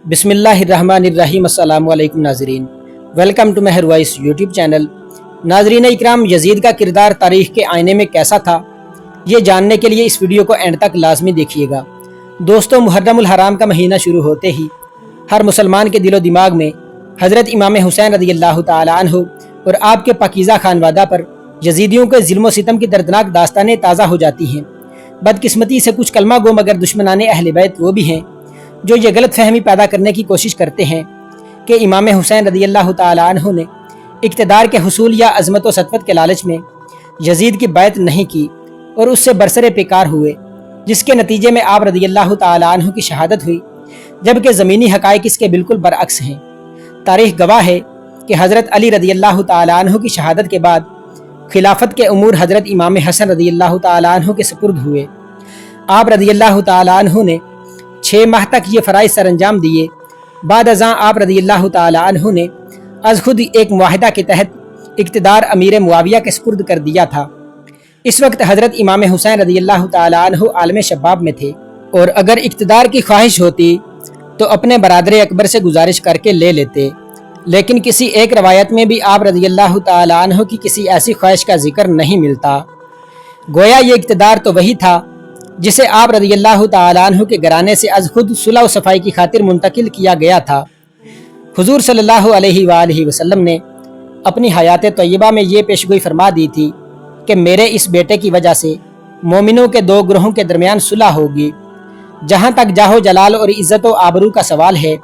بسم اللہ الرحمن الرحیم۔ السلام علیکم ناظرین، ویلکم ٹو مہر وائس یوٹیوب چینل۔ ناظرین اکرام، یزید کا کردار تاریخ کے آئینے میں کیسا تھا، یہ جاننے کے لیے اس ویڈیو کو اینڈ تک لازمی دیکھیے گا۔ دوستو، محرم الحرام کا مہینہ شروع ہوتے ہی ہر مسلمان کے دل و دماغ میں حضرت امام حسین رضی اللہ تعالی عنہ اور آپ کے پاکیزہ خانوادہ پر یزیدیوں کے ظلم و ستم کی دردناک داستانیں تازہ ہو جاتی ہیں۔ بدقسمتی سے کچھ کلمہ گو مگر دشمنان اہل بیت وہ بھی ہیں جو یہ غلط فہمی پیدا کرنے کی کوشش کرتے ہیں کہ امام حسین رضی اللہ تعالی عنہ نے اقتدار کے حصول یا عظمت و سطوت کے لالچ میں یزید کی بیعت نہیں کی اور اس سے برسر پیکار ہوئے، جس کے نتیجے میں آپ رضی اللہ تعالی عنہ کی شہادت ہوئی، جبکہ زمینی حقائق اس کے بالکل برعکس ہیں۔ تاریخ گواہ ہے کہ حضرت علی رضی اللہ تعالی عنہ کی شہادت کے بعد خلافت کے امور حضرت امام حسن رضی اللہ تعالی عنہ کے سپرد ہوئے۔ آپ رضی اللہ تعالی عنہ نے 6 ماہ تک یہ فرائض سر انجام دیے۔ بعد ازاں آپ رضی اللہ تعالی عنہ نے از خود ایک معاہدہ کے تحت اقتدار امیر معاویہ کے سپرد کر دیا تھا۔ اس وقت حضرت امام حسین رضی اللہ تعالی عنہ عالم شباب میں تھے، اور اگر اقتدار کی خواہش ہوتی تو اپنے برادر اکبر سے گزارش کر کے لے لیتے، لیکن کسی ایک روایت میں بھی آپ رضی اللہ تعالی عنہ کی کسی ایسی خواہش کا ذکر نہیں ملتا۔ گویا یہ اقتدار تو وہی تھا جسے آپ رضی اللہ تعالی عنہ کے گھرانے سے از خود صلح و صفائی کی خاطر منتقل کیا گیا تھا۔ حضور صلی اللہ علیہ وآلہ وسلم نے اپنی حیات طیبہ میں یہ پیشگوئی فرما دی تھی کہ میرے اس بیٹے کی وجہ سے مومنوں کے 2 گروہوں کے درمیان صلح ہوگی۔ جہاں تک جاہ و جلال اور عزت و آبرو کا سوال ہے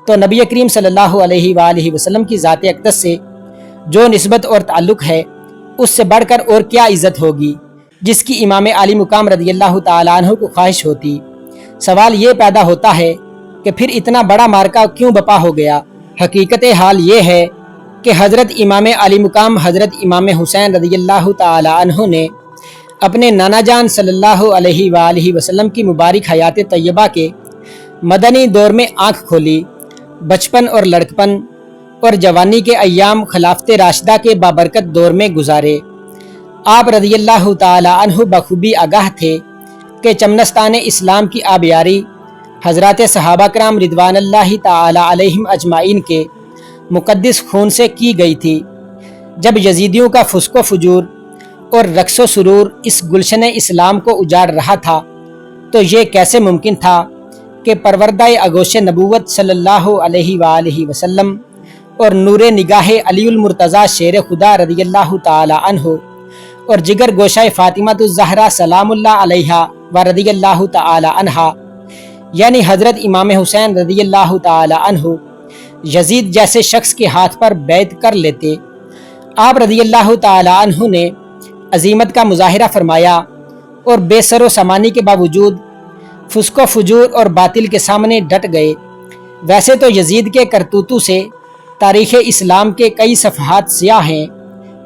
تو نبی کریم صلی اللہ علیہ وآلہ وسلم کی ذات اقدس سے جو نسبت اور تعلق ہے، اس سے بڑھ کر اور کیا عزت ہوگی جس کی امام علی مقام رضی اللہ تعالی عنہ کو خواہش ہوتی۔ سوال یہ پیدا ہوتا ہے کہ پھر اتنا بڑا مارکہ کیوں بپا ہو گیا؟ حقیقت حال یہ ہے کہ حضرت امام علی مقام حضرت امام حسین رضی اللہ تعالی عنہ نے اپنے نانا جان صلی اللہ علیہ وآلہ وسلم کی مبارک حیات طیبہ کے مدنی دور میں آنکھ کھولی۔ بچپن اور لڑکپن اور جوانی کے ایام خلافت راشدہ کے بابرکت دور میں گزارے۔ آپ رضی اللہ تعالی عنہ بخوبی آگاہ تھے کہ چمنستان اسلام کی آبیاری حضرات صحابہ کرام رضوان اللہ تعالی علیہم اجمعین کے مقدس خون سے کی گئی تھی۔ جب یزیدیوں کا فسق و فجور اور رقص و سرور اس گلشن اسلام کو اجاڑ رہا تھا، تو یہ کیسے ممکن تھا کہ پروردہ آغوش نبوت صلی اللہ علیہ وآلہ وسلم اور نور نگاہ علی المرتضیٰ شیر خدا رضی اللہ تعالی عنہ اور جگر گوشہ فاطمہ الزہرا سلام اللہ علیہا و رضی اللہ تعالی عنہا یعنی حضرت امام حسین رضی اللہ تعالی عنہ یزید جیسے شخص کے ہاتھ پر بیعت کر لیتے؟ آپ رضی اللہ تعالی عنہ نے عظیمت کا مظاہرہ فرمایا اور بے سر و سامانی کے باوجود فسق و فجور اور باطل کے سامنے ڈٹ گئے۔ ویسے تو یزید کے کرتوتوں سے تاریخ اسلام کے کئی صفحات سیاہ ہیں،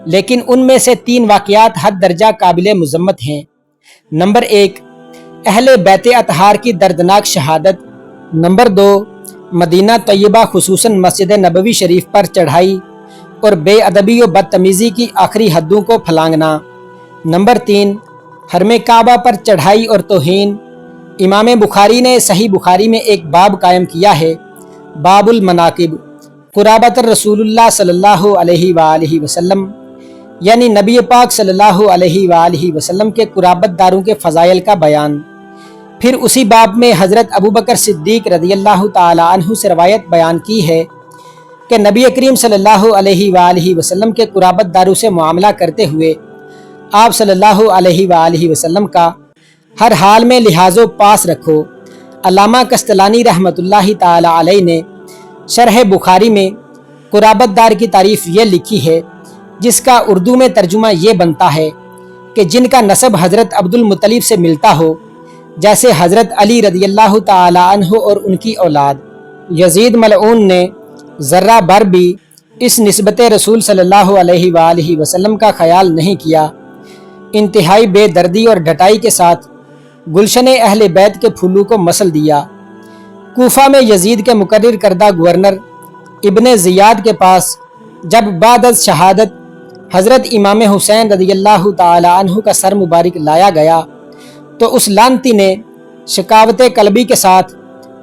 لیکن ان میں سے 3 واقعات حد درجہ قابل مذمت ہیں۔ نمبر 1، اہل بیت اطہار کی دردناک شہادت۔ نمبر 2، مدینہ طیبہ خصوصاً مسجد نبوی شریف پر چڑھائی اور بے ادبی و بدتمیزی کی آخری حدوں کو پھلانگنا۔ نمبر 3، حرم کعبہ پر چڑھائی اور توہین۔ امام بخاری نے صحیح بخاری میں ایک باب قائم کیا ہے، باب المناقب، قرابت رسول اللہ صلی اللہ علیہ وآلہ وسلم، یعنی نبی پاک صلی اللہ علیہ وآلہ وسلم کے قرابت داروں کے فضائل کا بیان۔ پھر اسی باب میں حضرت ابوبکر صدیق رضی اللہ تعالی عنہ سے روایت بیان کی ہے کہ نبی کریم صلی اللہ علیہ وآلہ وسلم کے قرابت داروں سے معاملہ کرتے ہوئے آپ صلی اللہ علیہ وآلہ وسلم کا ہر حال میں لحاظ و پاس رکھو۔ علامہ قسطلانی رحمۃ اللہ تعالی علیہ نے شرح بخاری میں قرابت دار کی تعریف یہ لکھی ہے، جس کا اردو میں ترجمہ یہ بنتا ہے کہ جن کا نسب حضرت عبد المطلب سے ملتا ہو، جیسے حضرت علی رضی اللہ تعالی عنہ اور ان کی اولاد۔ یزید ملعون نے ذرہ بھر بھی اس نسبت رسول صلی اللہ علیہ وآلہ وسلم کا خیال نہیں کیا۔ انتہائی بے دردی اور ڈٹائی کے ساتھ گلشن اہل بیت کے پھولوں کو مسل دیا۔ کوفہ میں یزید کے مقرر کردہ گورنر ابن زیاد کے پاس جب بعد از شہادت حضرت امام حسین رضی اللہ تعالی عنہ کا سر مبارک لایا گیا تو اس لعنتی نے شکاوت قلبی کے ساتھ